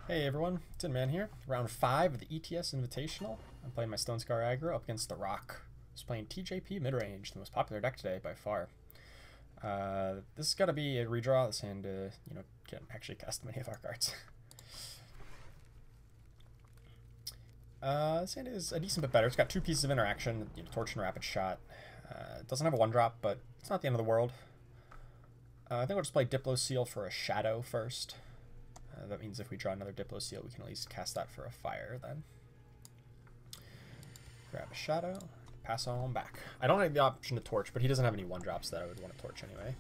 Hey everyone, Tin Man here. Round 5 of the ETS Invitational. I'm playing my Stonescar Aggro up against the Rock. I was playing TJP Midrange, the most popular deck today by far. This is gotta be a redraw. This hand, can't actually cast many of our cards. This hand is a decent bit better. It's got two pieces of interaction, Torch and Rapid Shot. It doesn't have a 1-drop, but it's not the end of the world. I think we'll just play Diplo Seal for a Shadow first. That means if we draw another Diplo Seal, we can at least cast that for a fire then. Grab a Shadow, pass on back. I don't have the option to Torch, but he doesn't have any 1-drops that I would want to Torch anyway.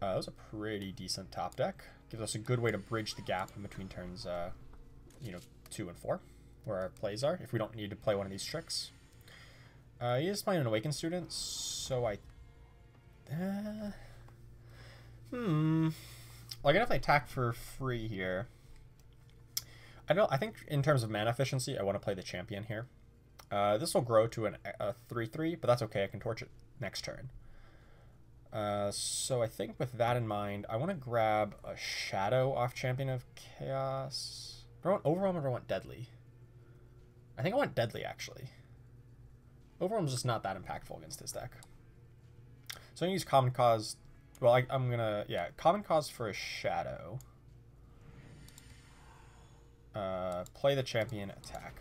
That was a pretty decent top deck. Gives us a good way to bridge the gap in between turns, 2 and 4, where our plays are, if we don't need to play one of these tricks. He is playing an Awakened Student, so I can definitely attack for free here. I think in terms of mana efficiency, I want to play the champion here. This will grow to a 3/3, but that's okay. I can Torch it next turn. So I think with that in mind, I want to grab a Shadow off Champion of Chaos. Do I want Overwhelm or do I want Deadly? I think I want Deadly, actually. Overwhelm's just not that impactful against his deck. So I'm going to use Common Cause. Well, I'm going to, Common Cause for a Shadow. Play the champion, attack.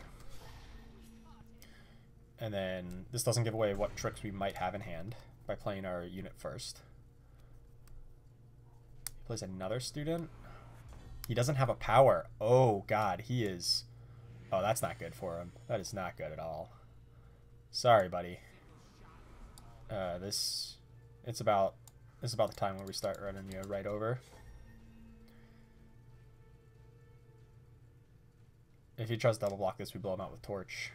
And then this doesn't give away what tricks we might have in hand by playing our unit first. He plays another student. He doesn't have a power. Oh, God, he is... Oh, that's not good for him. That is not good at all. Sorry, buddy. It's about the time where we start running you right over. If he tries to double block this, we blow him out with Torch.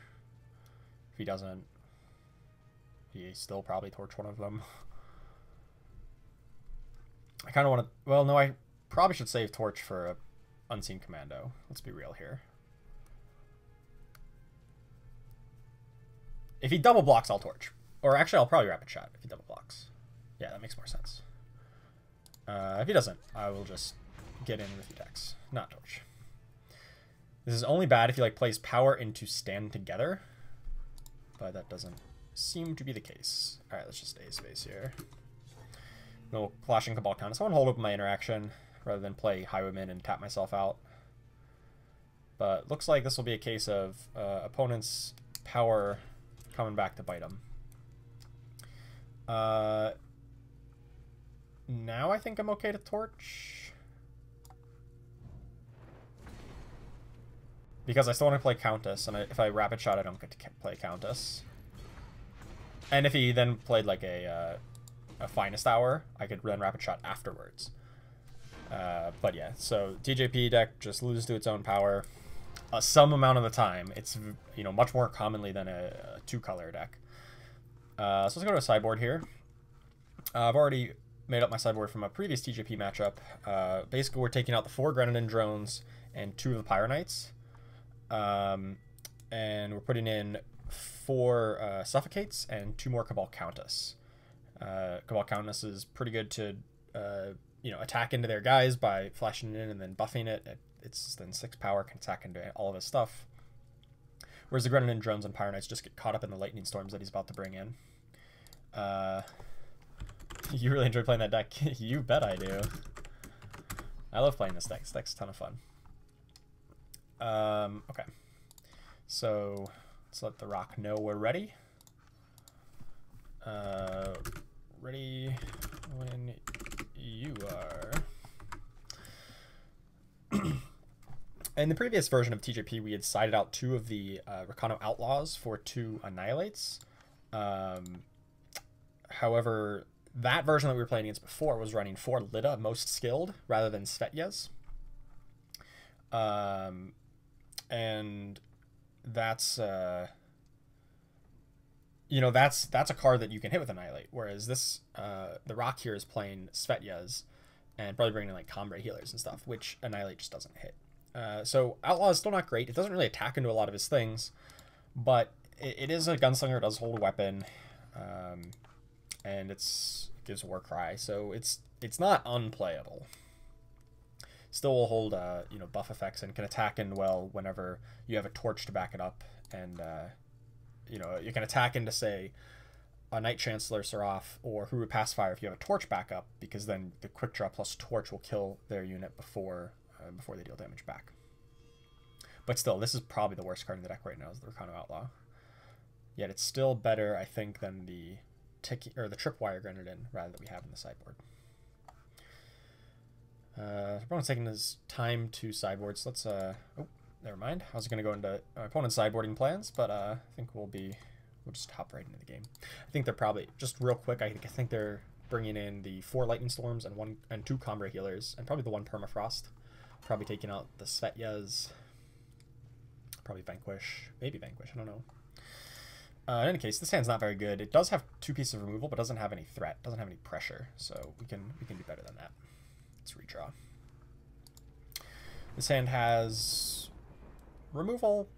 If he doesn't, he still probably Torch one of them. I kind of want to... Well, no, I probably should save Torch for a Unseen Commando. Let's be real here. If he double blocks, I'll Torch. Or actually, I'll probably Rapid Shot if he double blocks. Yeah, that makes more sense. If he doesn't, I will just get in with attacks, not Torch. This is only bad if he plays power into stand together, but that doesn't seem to be the case. All right, let's just stay space here. No Clashing Cabal Countess. I want to hold open my interaction rather than play Highwayman and tap myself out. But looks like this will be a case of opponent's power coming back to bite him. Now I think I'm okay to Torch. Because I still want to play Countess, and if I Rapid Shot, I don't get to play Countess. And if he then played like a Finest Hour, I could then Rapid Shot afterwards. But yeah, so TJP deck just loses to its own power some amount of the time. It's much more commonly than a 2-color deck. So let's go to a sideboard here. I've already made up my sideboard from a previous TJP matchup. Basically, we're taking out the 4 Grenadin drones and 2 of the Pyro Knights. And we're putting in 4 Suffocates and 2 more Cabal Countess. Cabal Countess is pretty good to attack into their guys by flashing it in and then buffing it. It's then 6 power, can attack into all of his stuff. Whereas the Grenadin drones and Pyro Knights just get caught up in the lightning storms that he's about to bring in. You really enjoy playing that deck? You bet I do. I love playing this deck. This deck's a ton of fun. Okay. So let's let the Rock know we're ready. Ready when you are. In the previous version of TJP, we had sided out 2 of the Recano Outlaws for 2 Annihilates. However, that version that we were playing against before was running 4 Lida, most skilled, rather than Svetyas. And that's that's a card that you can hit with Annihilate, whereas this the Rock here is playing Svetyas and probably bringing in like Combrei healers and stuff, which Annihilate just doesn't hit. So Outlaw is still not great. It doesn't really attack into a lot of his things, but it is a gunslinger. It does hold a weapon, and it gives Warcry, so it's not unplayable. Still will hold, you know, buff effects and can attack in well whenever you have a torch to back it up. And, you know, you can attack into, say, a Knight Chancellor Seraph or Huru Pacifier if you have a torch backup, because then the quick draw plus torch will kill their unit before they deal damage back. But still, this is probably the worst card in the deck right now, is the Rakano Outlaw. Yet it's still better, I think, than the Tripwire Grenadin rather that we have in the sideboard. Opponent's taking his time to sideboard, so let's oh, never mind. I was gonna go into my opponent's sideboarding plans, but I think we'll just hop right into the game. I think they're probably, just real quick, I think they're bringing in the 4 Lightning Storms and 2 Combat Healers, and probably the 1 Permafrost. Probably taking out the Svetyas. Probably Vanquish. Maybe Vanquish, I don't know. In any case, this hand's not very good. It does have 2 pieces of removal, but doesn't have any threat, doesn't have any pressure, so we can do better than that. Let's redraw. This hand has removal,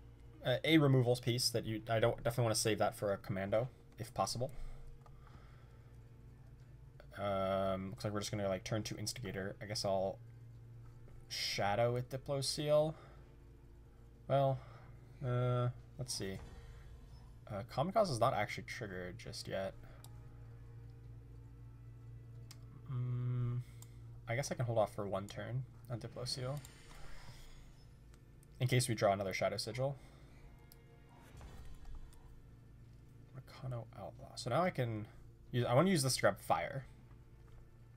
a removals piece that I definitely want to save that for a commando if possible. Looks like we're just gonna like turn 2 Instigator. I guess I'll shadow with Diplo Seal. Well, let's see. Kamikaze is not actually triggered just yet. I guess I can hold off for 1 turn on Diplo Seal in case we draw another Shadow Sigil. Rakano Outlaw. So now I can use, I want to use this to grab fire.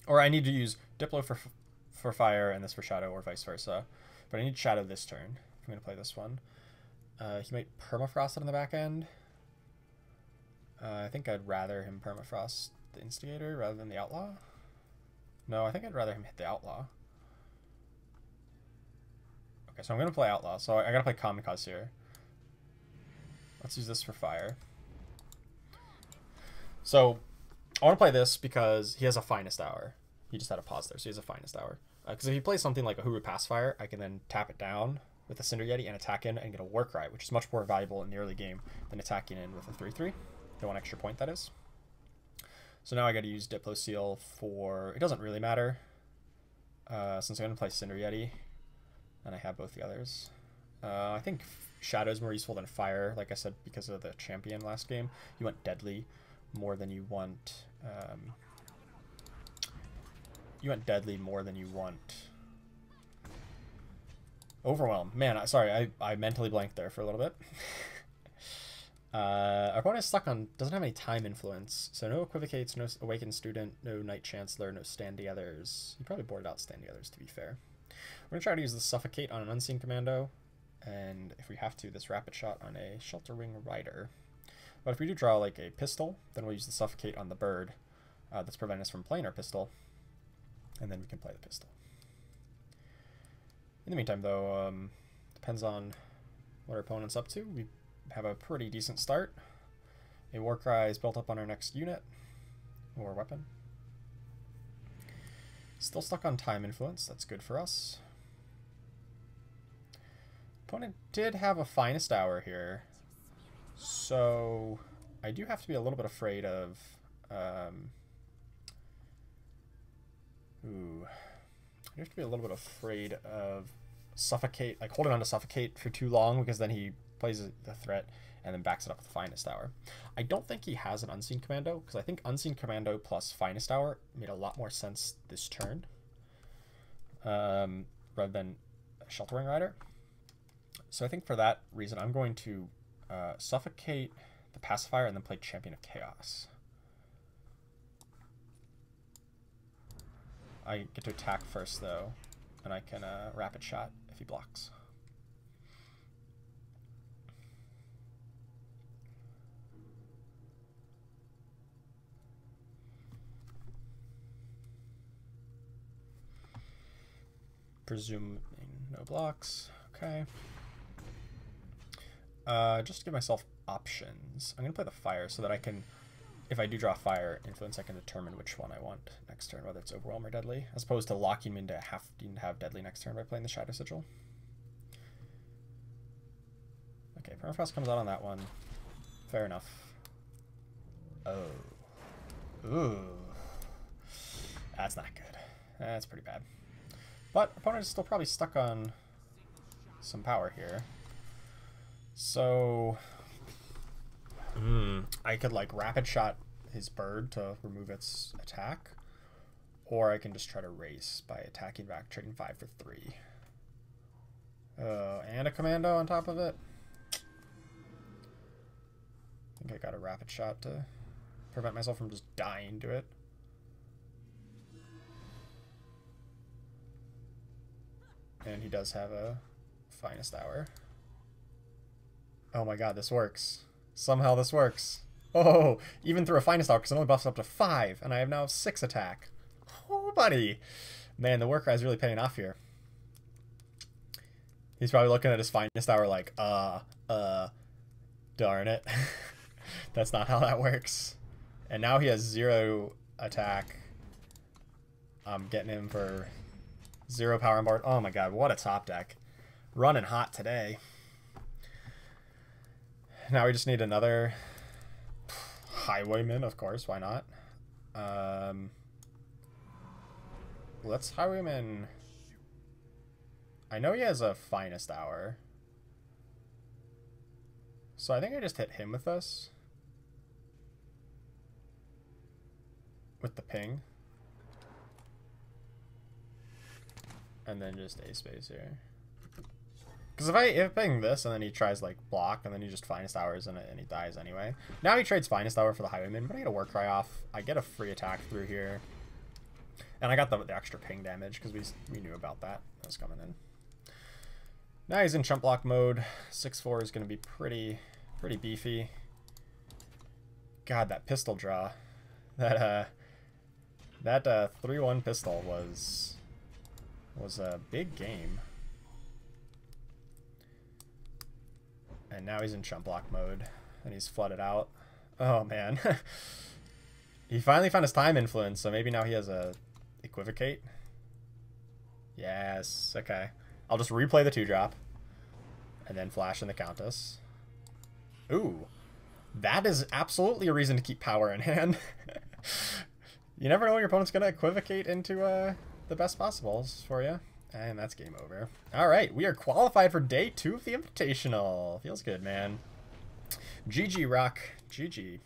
Or I need to use Diplo for fire and this for shadow, or vice versa. But I need shadow this turn if I'm going to play this one. He might permafrost it on the back end. I think I'd rather him permafrost the Instigator rather than the Outlaw. No, I think I'd rather him hit the Outlaw. Okay, so I'm going to play Outlaw. So I got to play Kamikaze here. Let's use this for fire. So I want to play this because he has a Finest Hour. He just had a pause there, so he has a Finest Hour. Because if he plays something like a Huru Pacifier, I can then tap it down with a Cinder Yeti and attack in and get a Warcry, which is much more valuable in the early game than attacking in with a 3/3. The 1 extra point, that is. So now I got to use Diplo Seal for... It doesn't really matter, since I'm going to play Cinder Yeti, and I have both the others. I think Shadow is more useful than Fire, like I said, because of the champion last game. You want Deadly more than you want... you want Deadly more than you want... Overwhelm. Man, sorry, I mentally blanked there for a little bit. Our opponent is stuck on, doesn't have any time influence, so no Equivocates, no Awakened Student, no Knight Chancellor, no Stand the Others. He probably boarded out Stand the Others, to be fair. We're going to try to use the Suffocate on an Unseen Commando, and if we have to, this Rapid Shot on a Shelter Wing Rider. But if we do draw like a pistol, then we'll use the Suffocate on the bird that's preventing us from playing our pistol, and then we can play the pistol. In the meantime, though, depends on what our opponent's up to. We have a pretty decent start. A Warcry is built up on our next unit or weapon. Still stuck on time influence. That's good for us. Opponent did have a Finest Hour here, so I do have to be a little bit afraid of... I have to be a little bit afraid of Suffocate, like holding on to Suffocate for too long, because then he plays the threat and then backs it up with Finest Hour. I don't think he has an Unseen Commando, because I think Unseen Commando plus Finest Hour made a lot more sense this turn, rather than Shelter Wing Rider. So I think for that reason, I'm going to Suffocate the Pacifier and then play Champion of Chaos. I get to attack first, though, and I can Rapid Shot if he blocks. Presuming no blocks. Okay. Just to give myself options, I'm going to play the Fire so that I can... If I do draw Fire influence, I can determine which one I want next turn, whether it's Overwhelm or Deadly, as opposed to locking me into having to have Deadly next turn by playing the Shadow Sigil. Okay, Permafrost comes out on that one. Fair enough. Oh. Ooh. That's not good. That's pretty bad. But opponent is still probably stuck on some power here. So I could like rapid shot his bird to remove its attack, or I can just try to race by attacking back, trading 5 for 3. And a commando on top of it. I think I got a rapid shot to prevent myself from just dying to it. And he does have a finest hour. Oh my god, this works. Somehow this works. Oh, even through a finest hour, because it only buffs up to 5, and I have now 6 attack. Oh, buddy. Man, the Warcry is really paying off here. He's probably looking at his finest hour like, darn it. That's not how that works. And now he has 0 attack. I'm getting him for 0 power on board. Oh my god, what a top deck. Running hot today. Now we just need another Highwayman, of course. Why not? Let's Highwayman. I know he has a finest hour. So I think I just hit him with this. With the ping. And then just a space here. Because if I ping this and then he tries like block and then he just finest hours and he dies anyway. Now he trades finest hour for the Highwayman, but I get a Warcry off. I get a free attack through here. And I got the extra ping damage because we knew about that. That was coming in. Now he's in chump block mode. 6-4 is going to be pretty beefy. God, that pistol draw. That 3-1 pistol was a big game. And now he's in chump block mode and he's flooded out. Oh man. He finally found his time influence, so maybe now he has a equivocate. Yes, okay. I'll just replay the 2-drop and then flash in the Countess. Ooh, that is absolutely a reason to keep power in hand. You never know when your opponent's going to equivocate into the best possibles for you. And that's game over. All right, we are qualified for day 2 of the Invitational. Feels good, man. GG, Rock. GG.